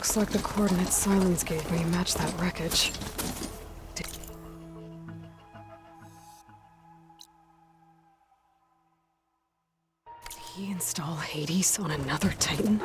Looks like the coordinates Silence gave me match that wreckage. Did he install Hades on another Titan?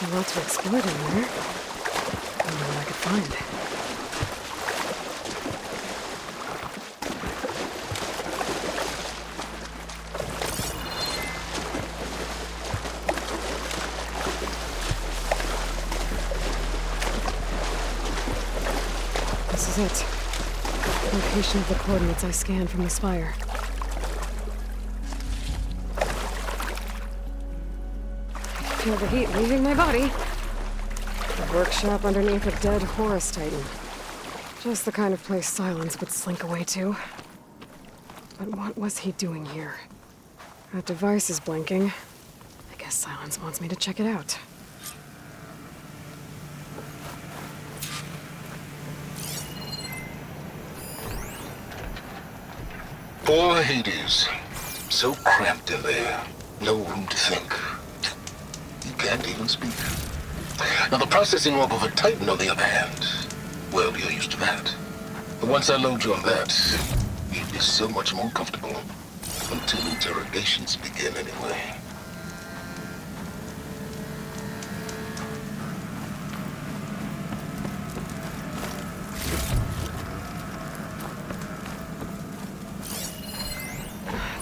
There's a lot to explore down there. I wonder what I could find. This is it. Location of the coordinates I scanned from the spire. Feel the heat leaving my body. The workshop underneath a dead Horus Titan. Just the kind of place Silence would slink away to. But what was he doing here? That device is blinking. I guess Silence wants me to check it out. Poor Hades. So cramped in there. No room to think. You can't even speak. Now the processing warp of a Titan, on the other hand, well, you're used to that. But once I load you on that, you'll be so much more comfortable. Until interrogations begin, anyway.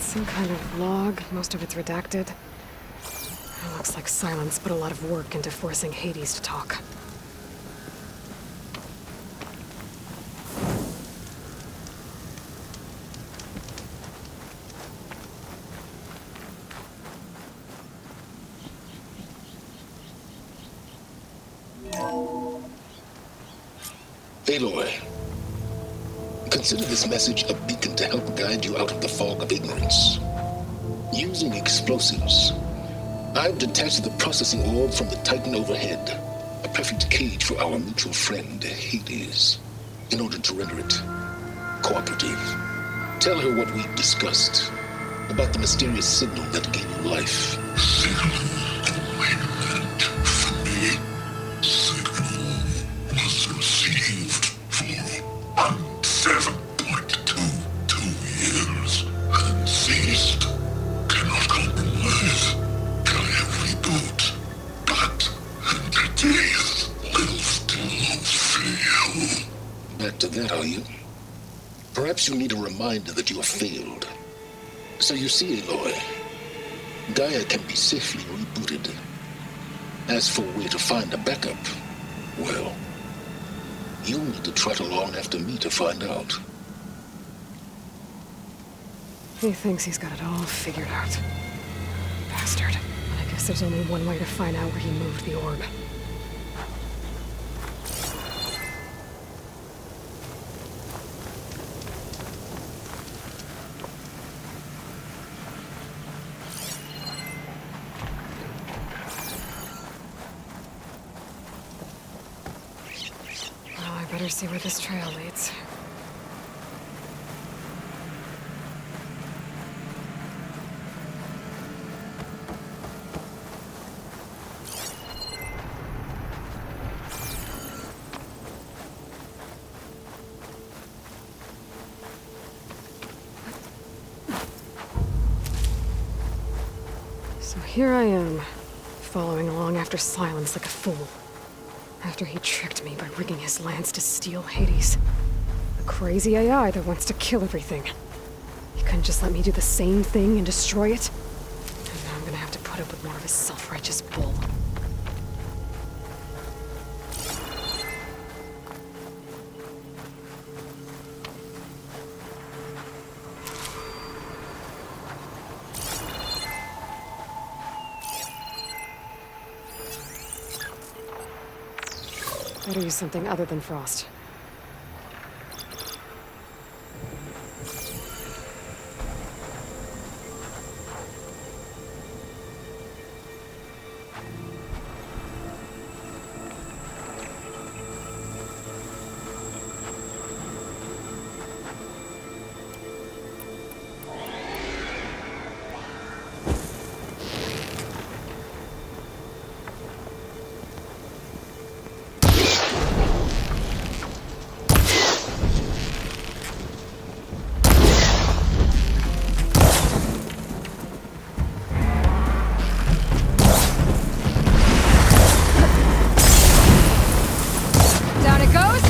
Some kind of log, most of it's redacted. It looks like Silence put a lot of work into forcing Hades to talk. Aloy, consider this message a beacon to help guide you out of the fog of ignorance. Using explosives, I've detached the processing orb from the Titan overhead, a perfect cage for our mutual friend, Hades, in order to render it cooperative. Tell her what we've discussed about the mysterious signal that gave you life. Signal only meant for me. Signal was received for 7.22 years and ceased. Cannot compromise. Can reboot. But entities will still fail. Back to that, are you? Perhaps you need a reminder that you have failed. So you see, Aloy, Gaia can be safely rebooted. As for where to find a backup, well, you'll need to trot along after me to find out. He thinks he's got it all figured out. Bastard. I guess there's only one way to find out where he moved the orb. Well, I better see where this trail leads. So here I am, following along after Silence like a fool. After he tricked me by rigging his lance to steal Hades. A crazy AI that wants to kill everything. He couldn't just let me do the same thing and destroy it? And now I'm gonna have to put up with more of his self-righteous bull. Better use something other than frost. Down it goes!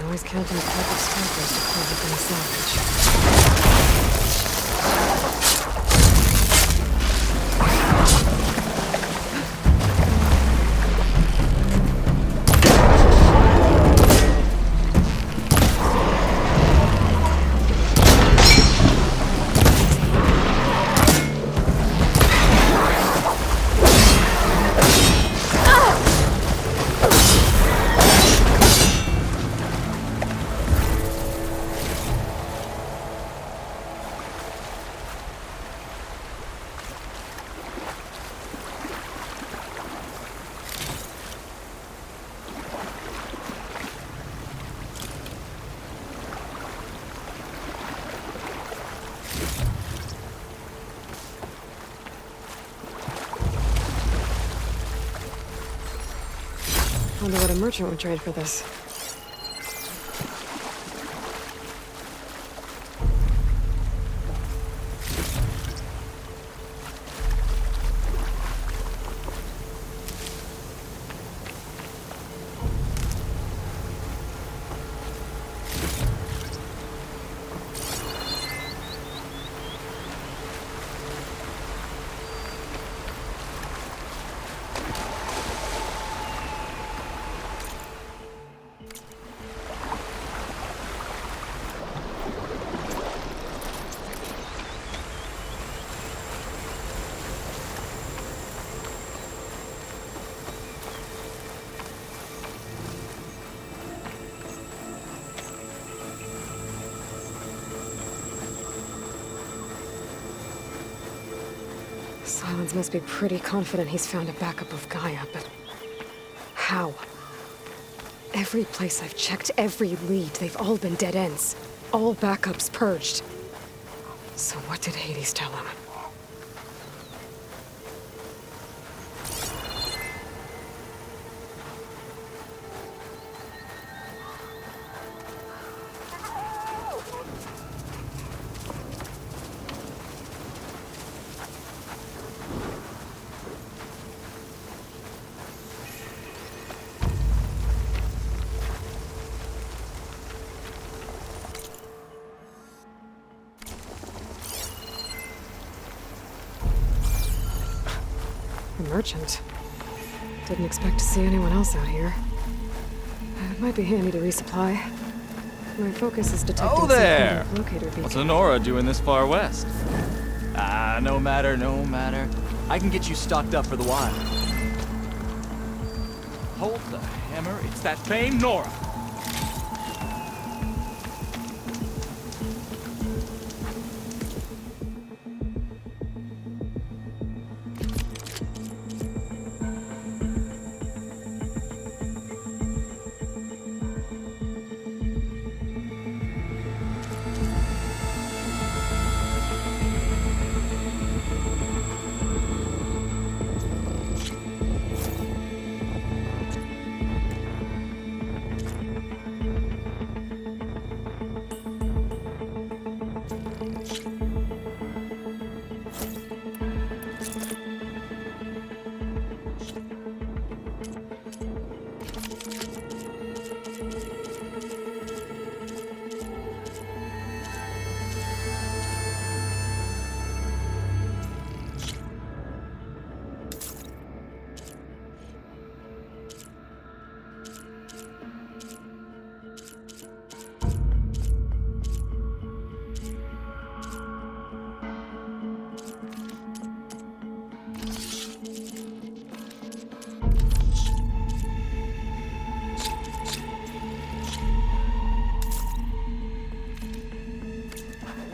Always count on a pack of scalpers to close up any salvage. Wonder what a merchant would trade for this. Silence must be pretty confident he's found a backup of Gaia, but how? Every place I've checked, every lead, they've all been dead ends. All backups purged. So what did Hades tell him? A merchant. Didn't expect to see anyone else out here. It might be handy to resupply. My focus is detecting Oh there! some kind of locator beacon. What's Honora doing this far west? No matter, no matter. I can get you stocked up for the wild. Hold the hammer, it's that famed Nora.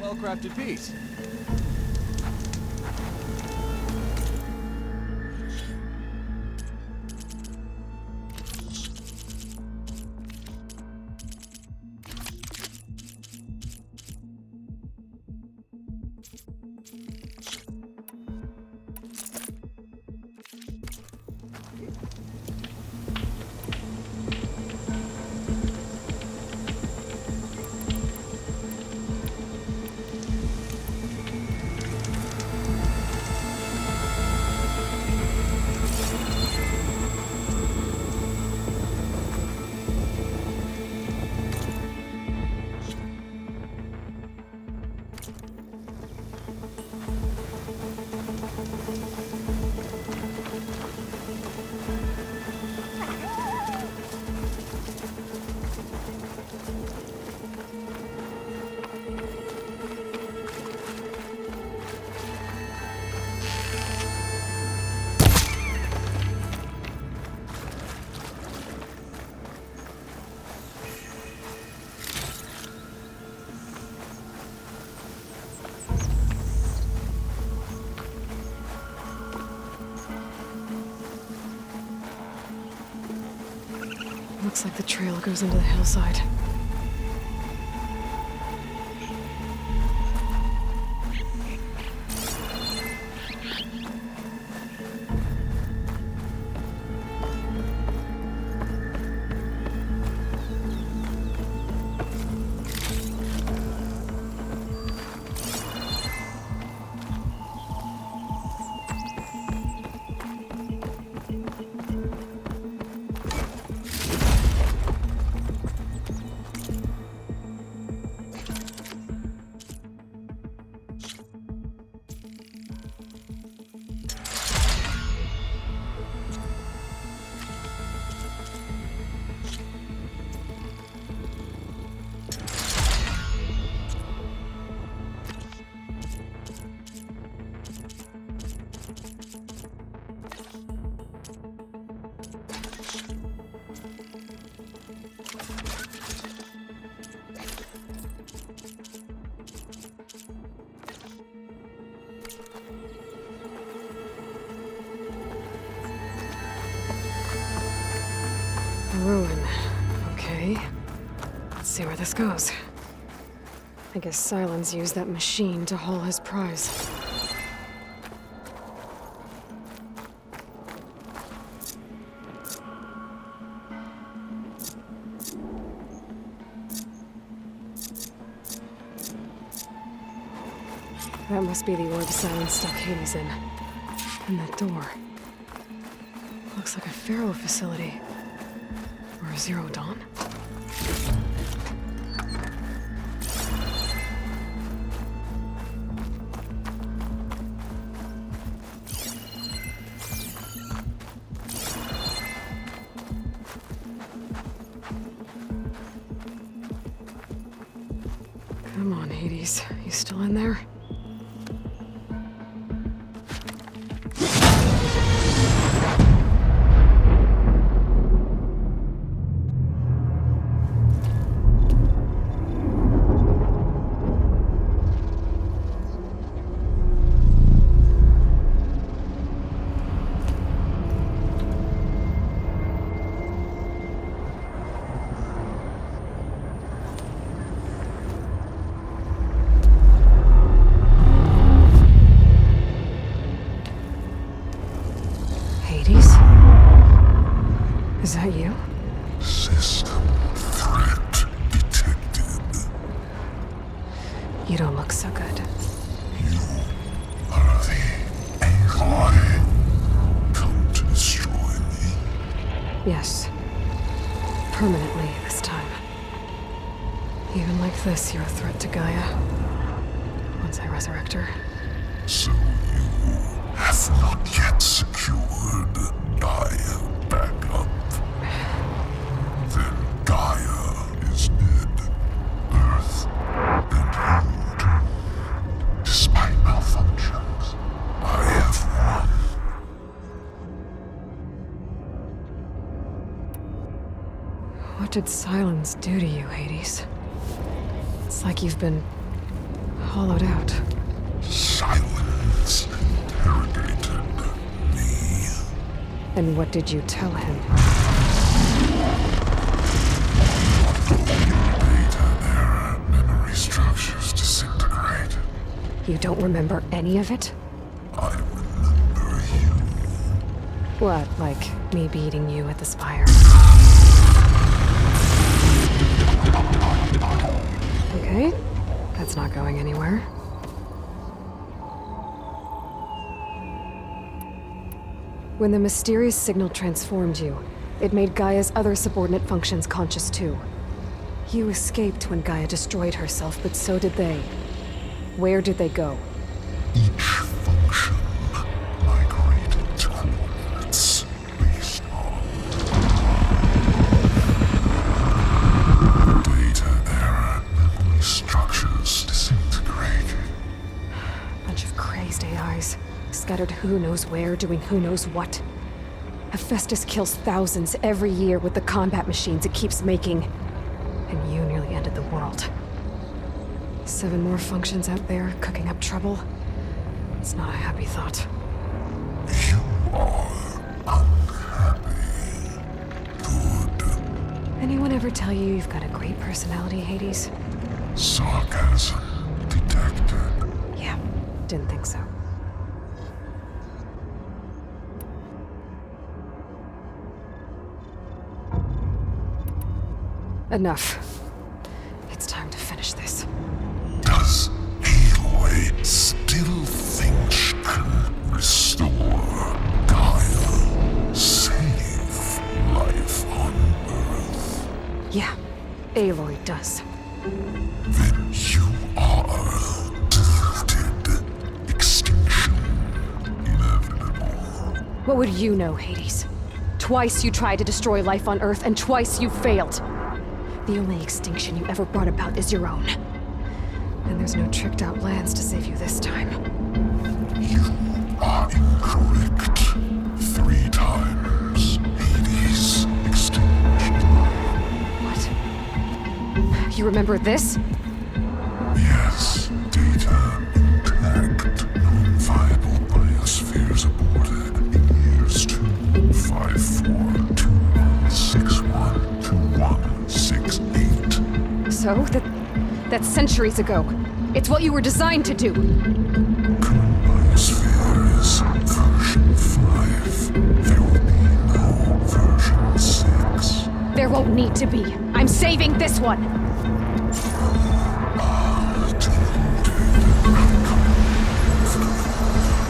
Well-crafted piece. Looks like the trail goes into the hillside. Ruin. Okay. Let's see where this goes. I guess Silence used that machine to haul his prize. That must be the orb Silence stuck Hades in. And that door. Looks like a Pharaoh facility. Or a Zero Dawn? Come on, Hades. You still in there? that you? System threat detected. You don't look so good. You are the Aloy. Come to destroy me. Yes. Permanently this time. Even like this, you're a threat to Gaia. Once I resurrect her. So you have not yet secured Gaia back up. Then Gaia is dead. Earth and you too. Despite malfunctions, I have won. What did silence do to you, Hades? It's like you've been hollowed out. Silence interrogated me. And what did you tell him? Data era memory structures disintegrate. You don't remember any of it? I remember you. What, like me beating you at the spire? Okay, that's not going anywhere. When the mysterious signal transformed you, it made Gaia's other subordinate functions conscious too. You escaped when Gaia destroyed herself, but so did they. Where did they go? Each function migrated to coordinates based on data era memory structures disintegrated. Bunch of crazed AIs, scattered who knows where, doing who knows what. Hephaestus kills thousands every year with the combat machines it keeps making. And you nearly ended the world. 7 more functions out there, cooking up trouble. It's not a happy thought. You are unhappy. Good. Anyone ever tell you you've got a great personality, Hades? Sarcasm detected. Yeah, didn't think so. Enough. It's time to finish this. Does Aloy still think she can restore Gaia? Save life on Earth? Yeah, Aloy does. Then you are deleted. Extinction inevitable. What would you know, Hades? Twice you tried to destroy life on Earth, and twice you failed. The only extinction you ever brought about is your own. And there's no tricked-out lands to save you this time. You are incorrect. 3 times. Hades extinction. What? You remember this? Yes, data intact. Non-viable biospheres aborted in years 254, 2161, 2168. So, that's centuries ago. It's what you were designed to do. Current biosphere is version 5. There will be no version 6. There won't need to be. I'm saving this one.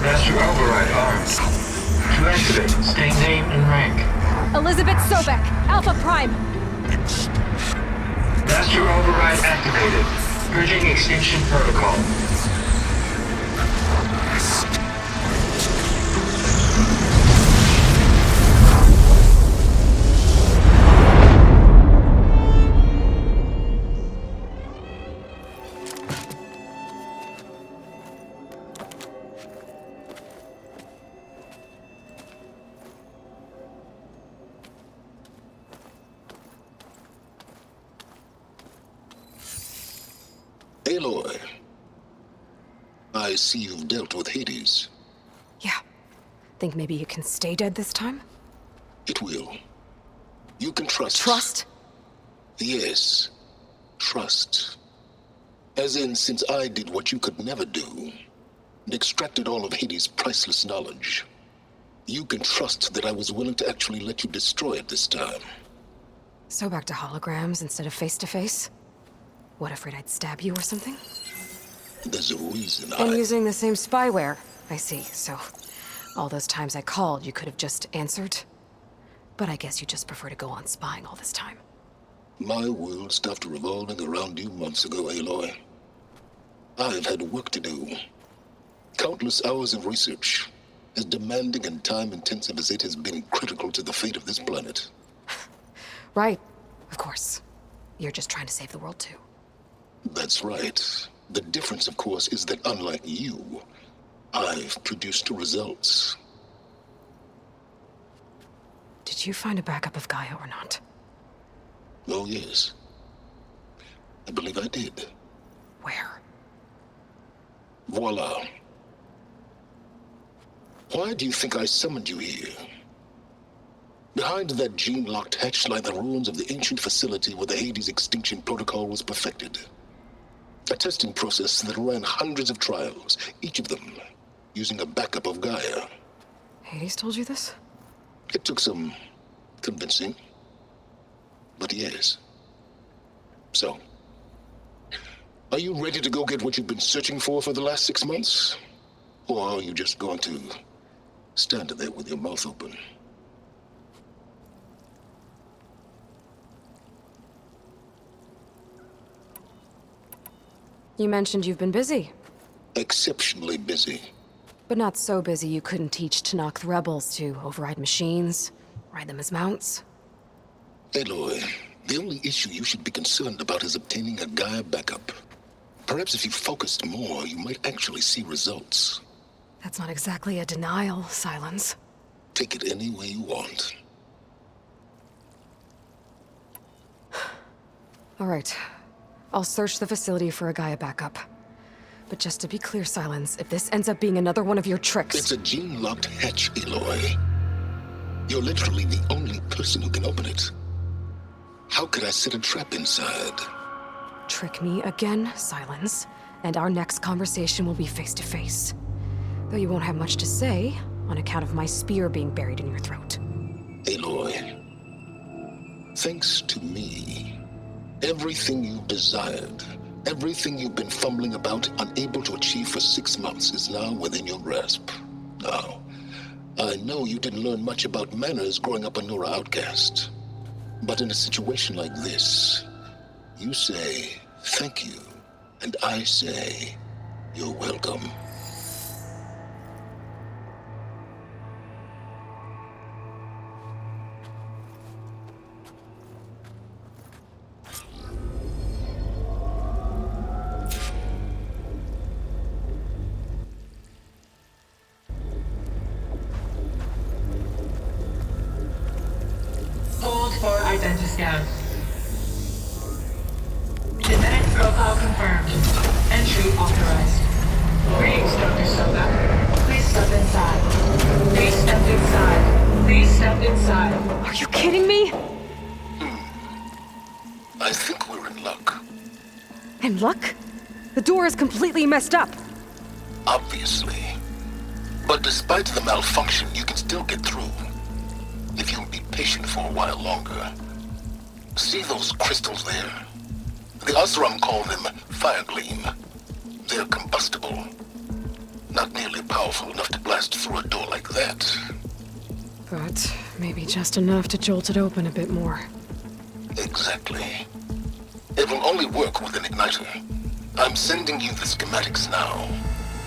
Master override arms. To activate, state name and rank. Elizabeth Sobek, Alpha Prime. Master override activated. Purging extinction protocol. Aloy, I see you've dealt with Hades. Yeah. Think maybe you can stay dead this time? It will. You can trust. Trust? Yes. Trust. As in, since I did what you could never do, and extracted all of Hades' priceless knowledge, You can trust that I was willing to actually let you destroy it this time. So back to holograms instead of face-to-face? What, afraid I'd stab you or something? There's a reason And using the same spyware. I see, so all those times I called, you could have just answered? But I guess you just prefer to go on spying all this time. My world stopped revolving around you months ago, Aloy. I've had work to do. Countless hours of research, as demanding and time-intensive as it has been critical to the fate of this planet. Right, of course. You're just trying to save the world too. That's right. The difference, of course, is that unlike you, I've produced results. Did you find a backup of Gaia or not? Oh, yes. I believe I did. Where? Voila. Why do you think I summoned you here? Behind that gene-locked hatch lie the ruins of the ancient facility where the Hades extinction protocol was perfected. A testing process that ran hundreds of trials, each of them using a backup of Gaia. Hades told you this? It took some convincing, but yes. So, are you ready to go get what you've been searching for the last 6 months? Or are you just going to stand there with your mouth open? You mentioned you've been busy. Exceptionally busy. But not so busy you couldn't teach Tanakh rebels to override machines, ride them as mounts. Aloy, the only issue you should be concerned about is obtaining a Gaia backup. Perhaps if you focused more, you might actually see results. That's not exactly a denial, Silence. Take it any way you want. All right. I'll search the facility for a Gaia backup. But just to be clear, Silence, if this ends up being another one of your tricks... It's a gene-locked hatch, Aloy. You're literally the only person who can open it. How could I set a trap inside? Trick me again, Silence, and our next conversation will be face-to-face. Though you won't have much to say, on account of my spear being buried in your throat. Aloy, thanks to me, everything you've desired, everything you've been fumbling about, unable to achieve for 6 months, is now within your grasp. Now, I know you didn't learn much about manners growing up a Nora outcast. But in a situation like this, you say, thank you, and I say, you're welcome. Hold for identiscan. Genetic profile confirmed. Entry authorized. Greetings, Dr. Soda. Please step inside. Please step inside. Please step inside. Are you kidding me? I think we're in luck. In luck? The door is completely messed up. Obviously. But despite the malfunction, you can still get through. If you'll be patient for a while longer. See those crystals there? The Osram call them fire gleam. They're combustible. Not nearly powerful enough to blast through a door like that. But maybe just enough to jolt it open a bit more. Exactly. It will only work with an igniter. I'm sending you the schematics now.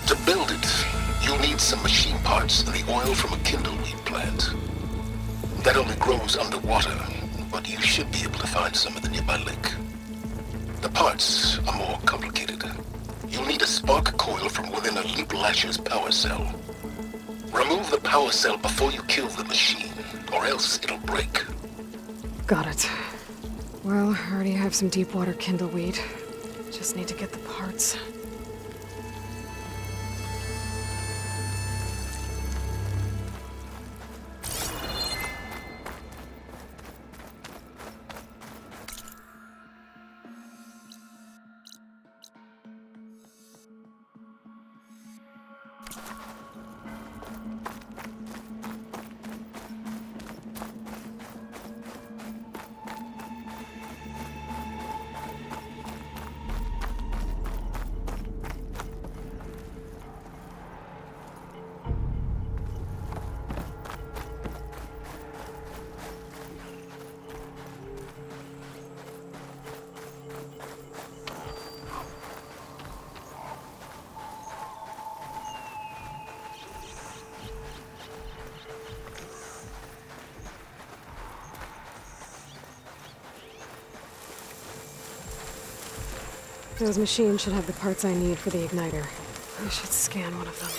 To build it, you'll need some machine parts and the oil from a kindleweed plant. That only grows underwater, but you should be able to find some in the nearby lake. The parts are more complicated. You'll need a spark coil from within a Leap Lasher's power cell. Remove the power cell before you kill the machine, or else it'll break. Got it. Well, I already have some deep water kindleweed. Just need to get the parts. Those machines should have the parts I need for the igniter. I should scan one of them.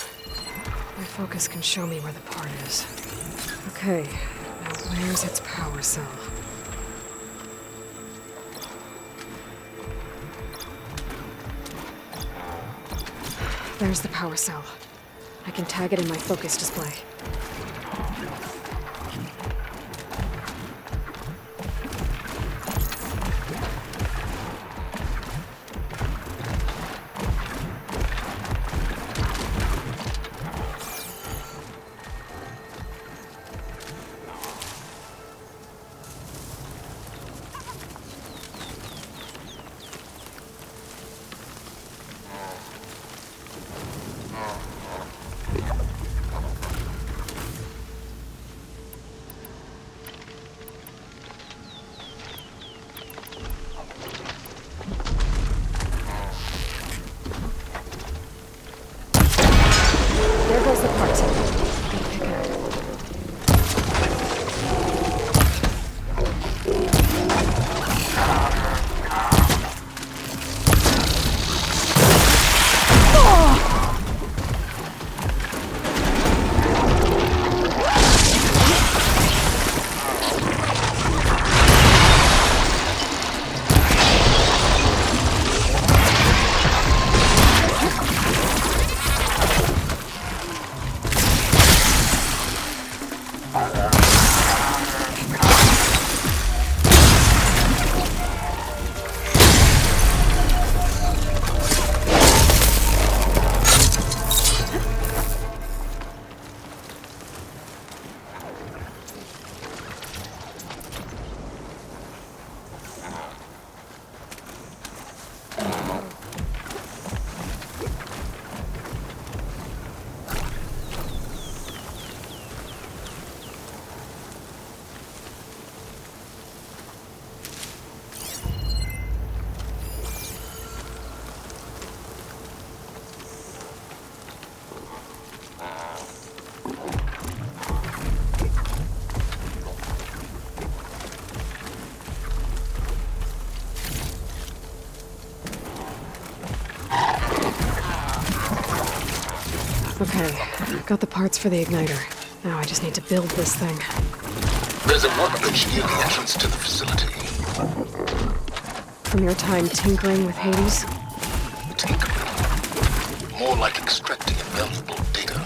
My focus can show me where the part is. Okay, now where's its power cell? There's the power cell. I can tag it in my focus display. There goes the part. Gotta pick it up. Okay, I've got the parts for the igniter. Now I just need to build this thing. There's a workbench near the entrance to the facility. From your time tinkering with Hades? Tinkering. More like extracting valuable data.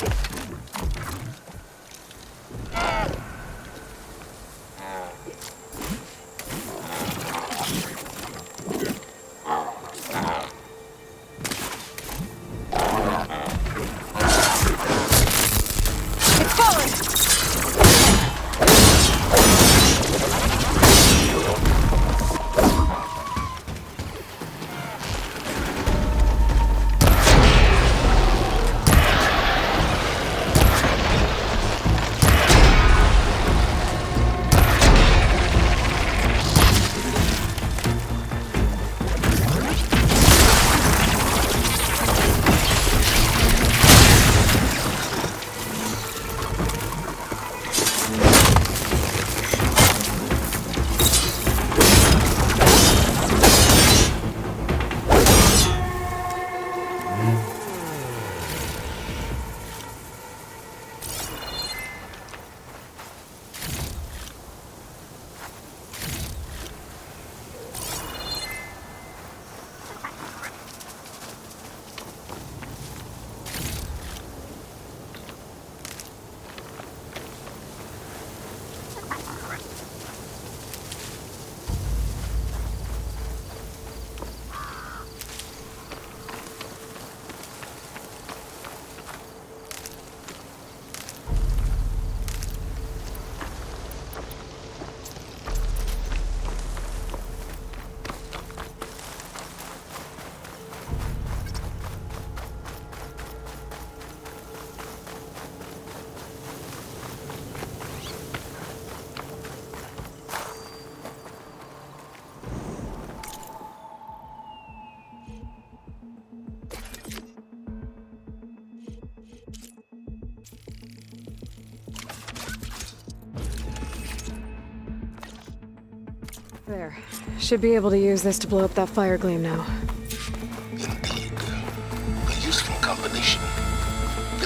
There. Should be able to use this to blow up that fire gleam now.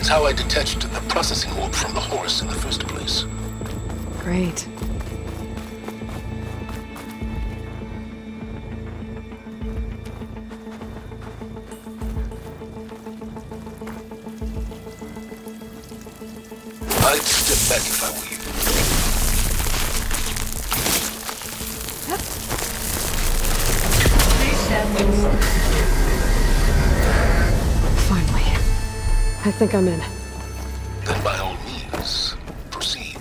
It's how I detached the processing orb from the horse in the first place. Great. I'd step back if I were you. Please stand inside. Finally. I think I'm in. Then by all means, proceed.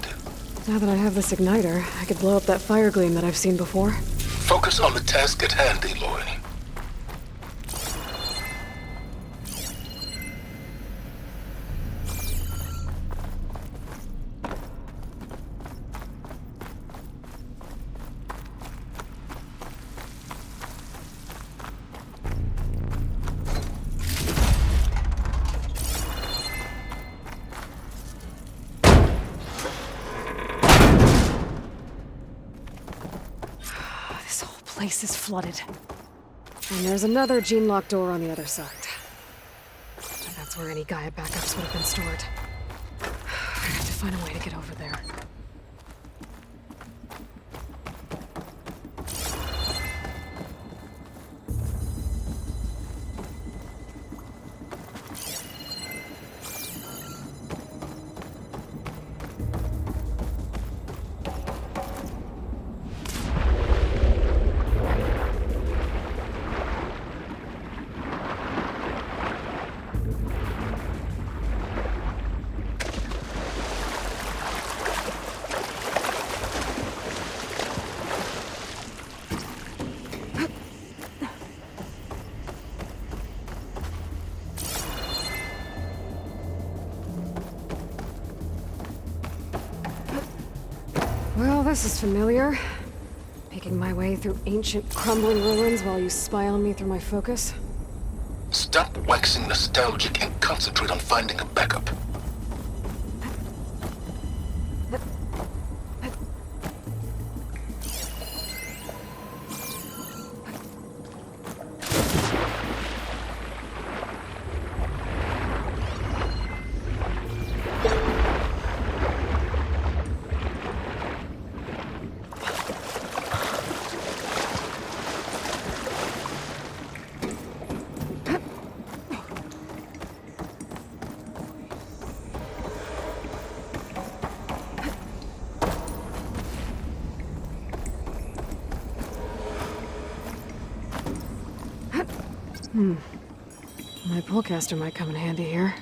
Now that I have this igniter, I could blow up that fire gleam that I've seen before. Focus on the task at hand, Aloy. This whole place is flooded. And there's another gene-locked door on the other side. And that's where any Gaia backups would have been stored. I have to find a way to get over there. Well, this is familiar. Making my way through ancient, crumbling ruins while you spy on me through my focus. Stop waxing nostalgic and concentrate on finding a backup. My pullcaster might come in handy here.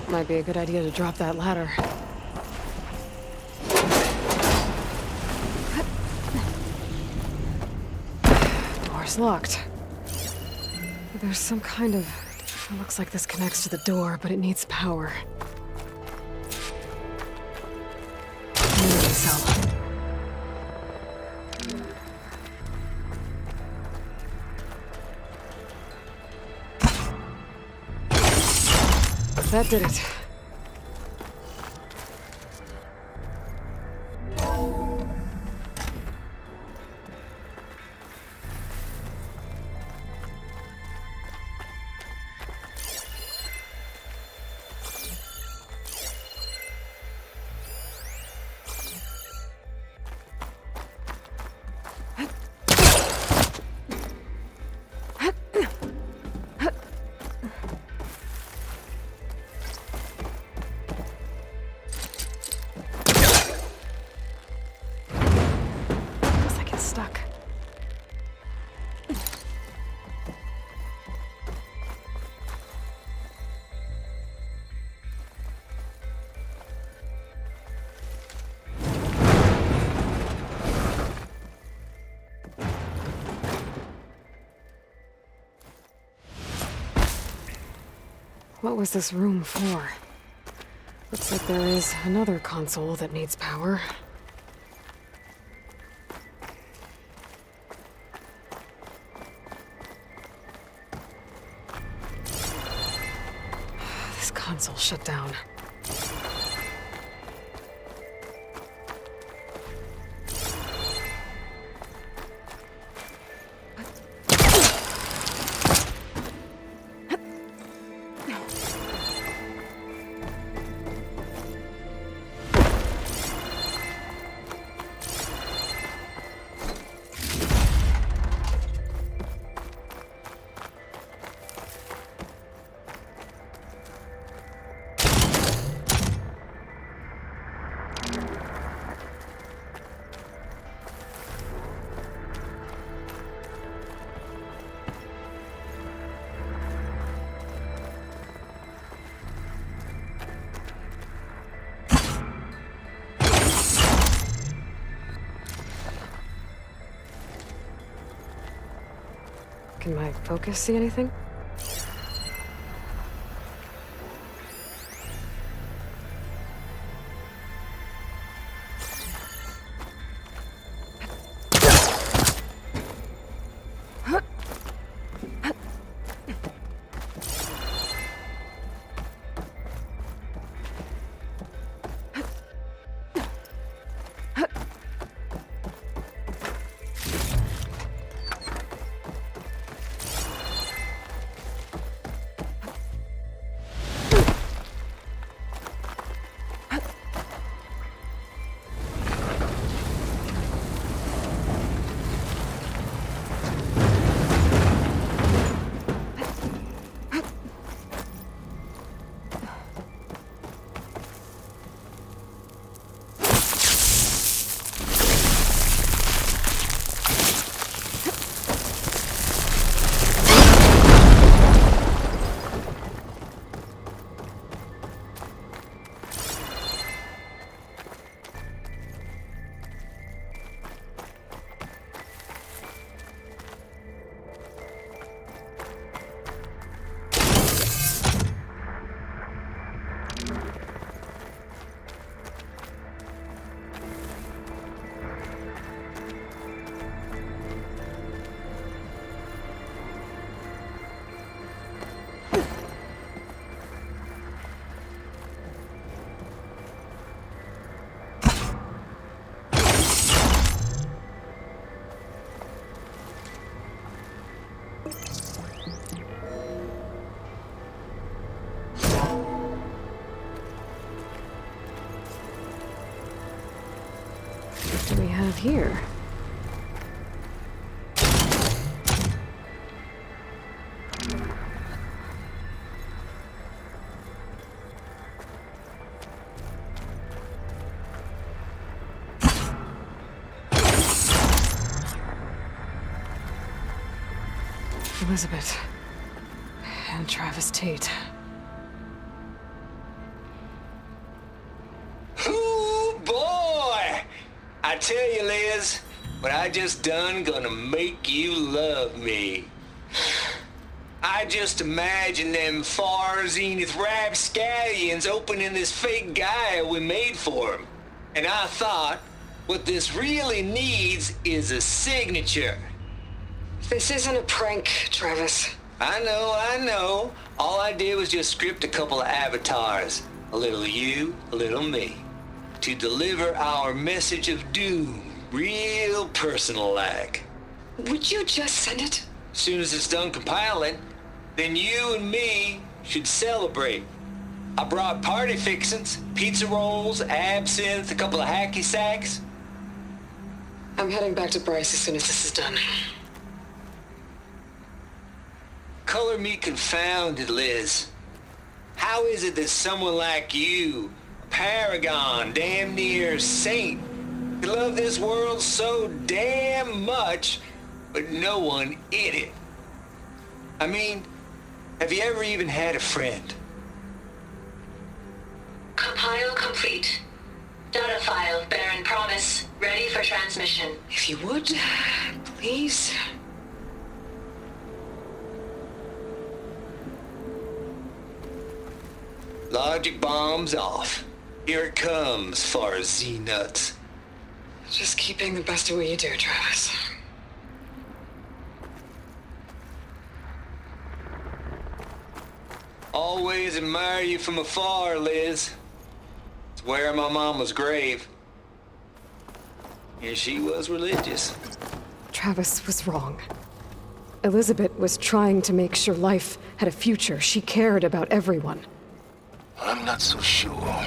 Might be a good idea to drop that ladder. Door's locked. There's some kind of... It looks like this connects to the door, but it needs power. Energy cell. That did it. Stuck. What was this room for? Looks like there is another console that needs power. Console shut down. Can my focus see anything? What do we have here? Elizabeth and Travis Tate. I tell you, Liz, what I just done gonna make you love me. I just imagine them far zenith rapscallions opening this fake guy we made for him. And I thought, what this really needs is a signature. This isn't a prank, Travis. I know. All I did was just script a couple of avatars. A little you, a little me. To deliver our message of doom, real personal-like. Would you just send it? As soon as it's done compiling, then you and me should celebrate. I brought party fixins, pizza rolls, absinthe, a couple of hacky sacks. I'm heading back to Bryce as soon as this is done. Color me confounded, Liz. How is it that someone like you, a paragon, damn near saint, could love this world so damn much, but no one in it? I mean, have you ever even had a friend? Compile complete. Data file, Baron Promise, ready for transmission. If you would, please. Logic bomb's off. Here it comes, far Z-nuts. Just keep being the best at what you do, Travis. Always admire you from afar, Liz. It's where my mama's grave. And she was religious. Travis was wrong. Elizabeth was trying to make sure life had a future. She cared about everyone. I'm not so sure.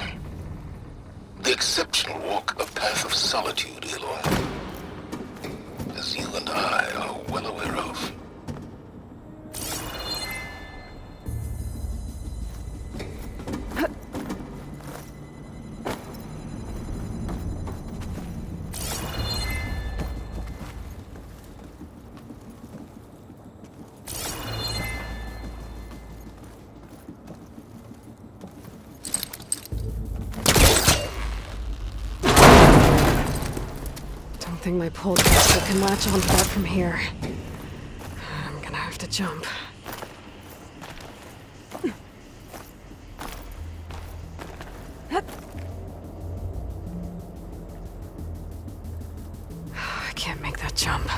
The exceptional walk a path of solitude, Aloy, as you and I are well aware of. I think my pole caster can latch onto that from here. I'm gonna have to jump. I can't make that jump.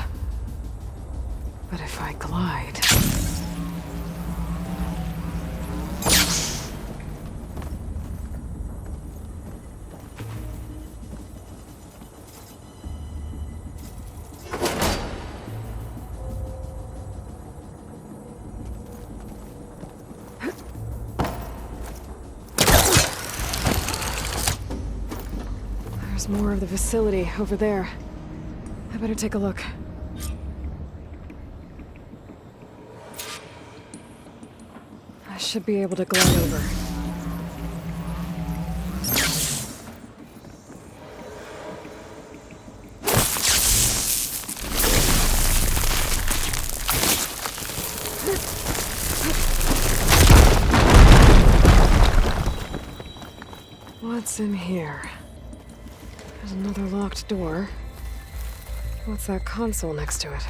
But if I glide... There's more of the facility over there. I better take a look. I should be able to glide over. What's in here? There's another locked door. What's that console next to it?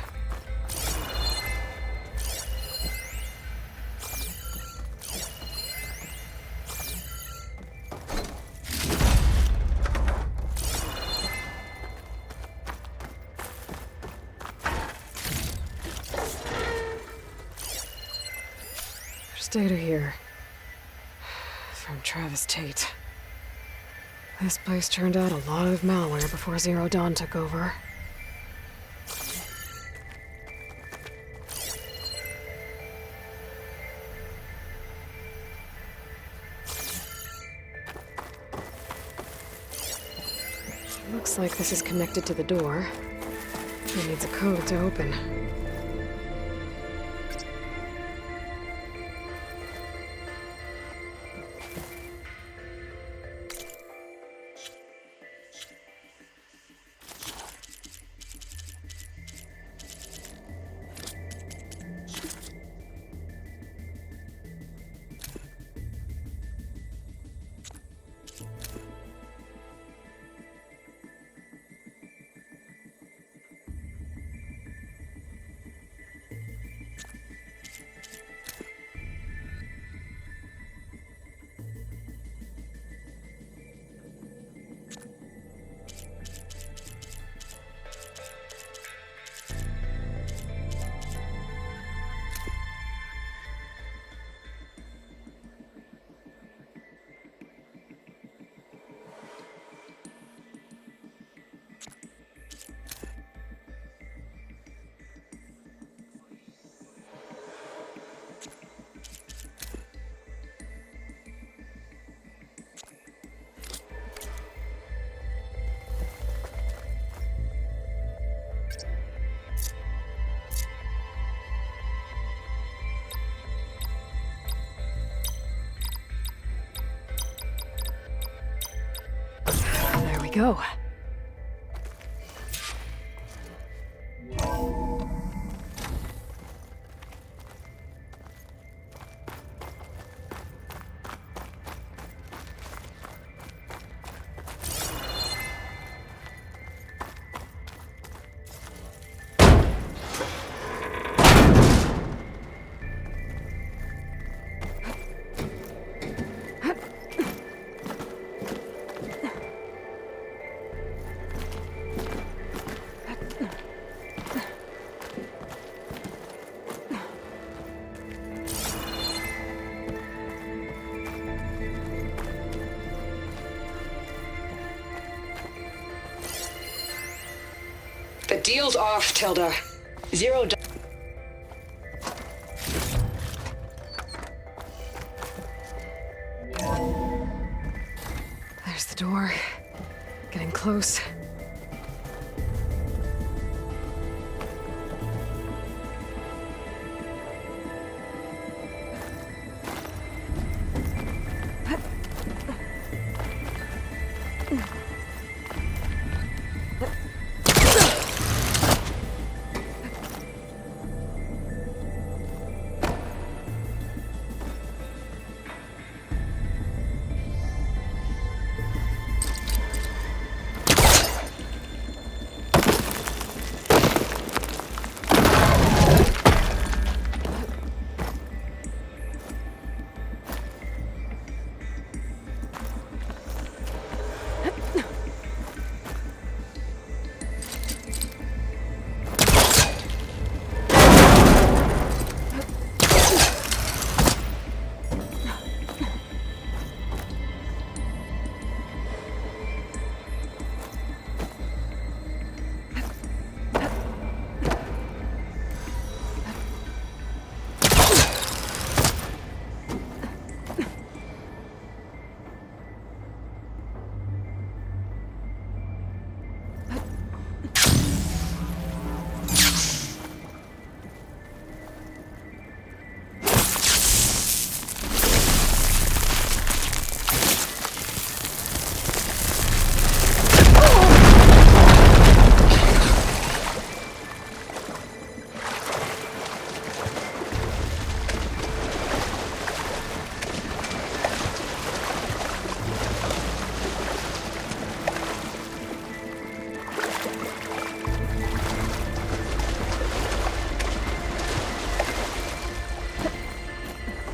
There's data here. From Travis Tate. This place turned out a lot of malware before Zero Dawn took over. Looks like this is connected to the door. It needs a code to open. go. The deal's off, Tilda. Zero. There's the door. Getting close.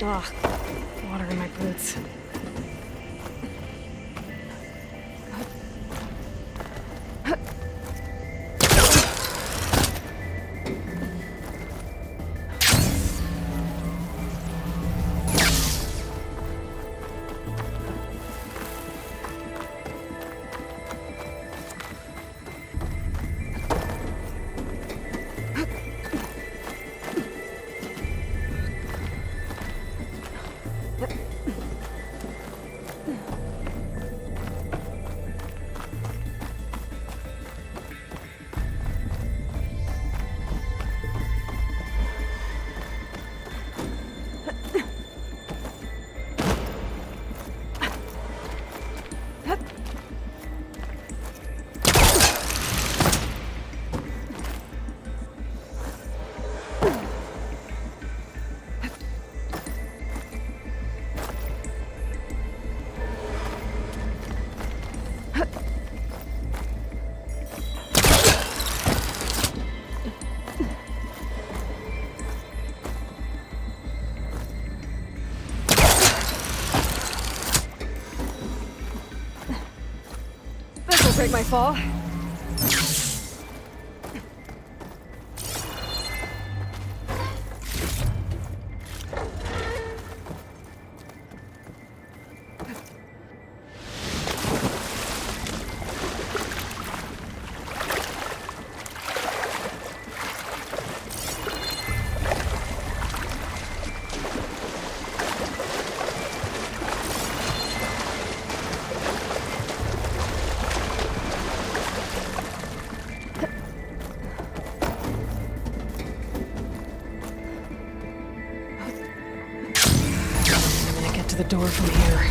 Ugh, water in my boots. This'll break my fall. The door from here.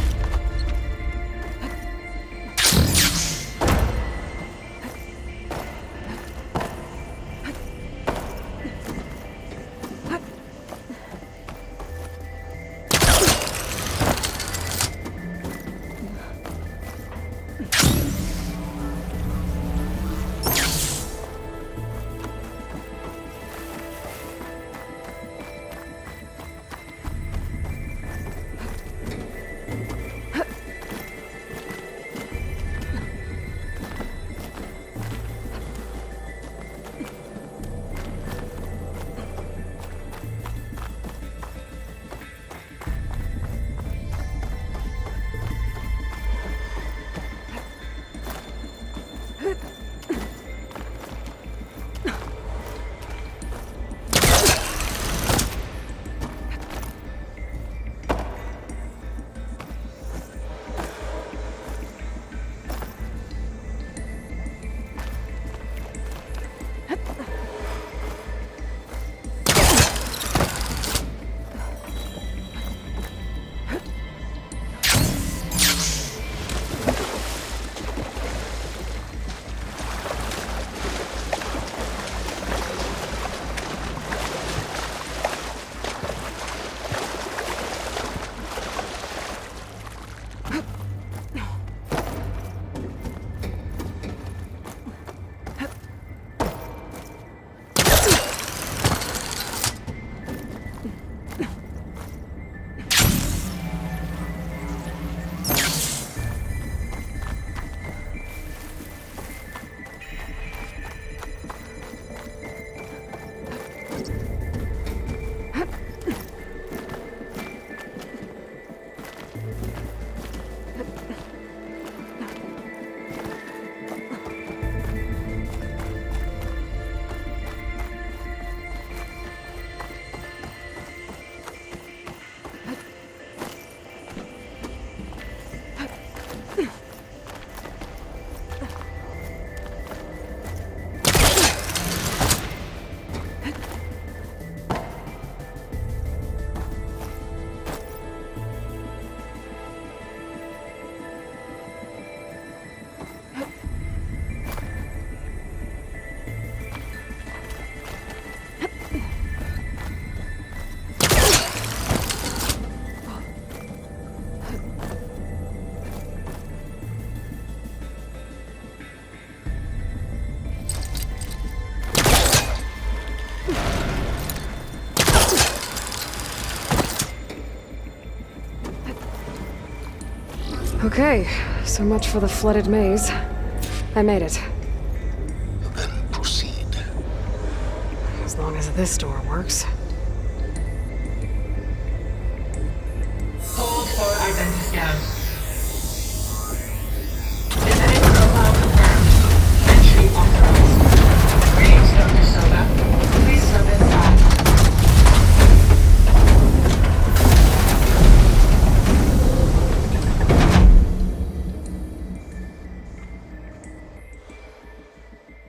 Okay, so much for the flooded maze. I made it. Then proceed. As long as this door works.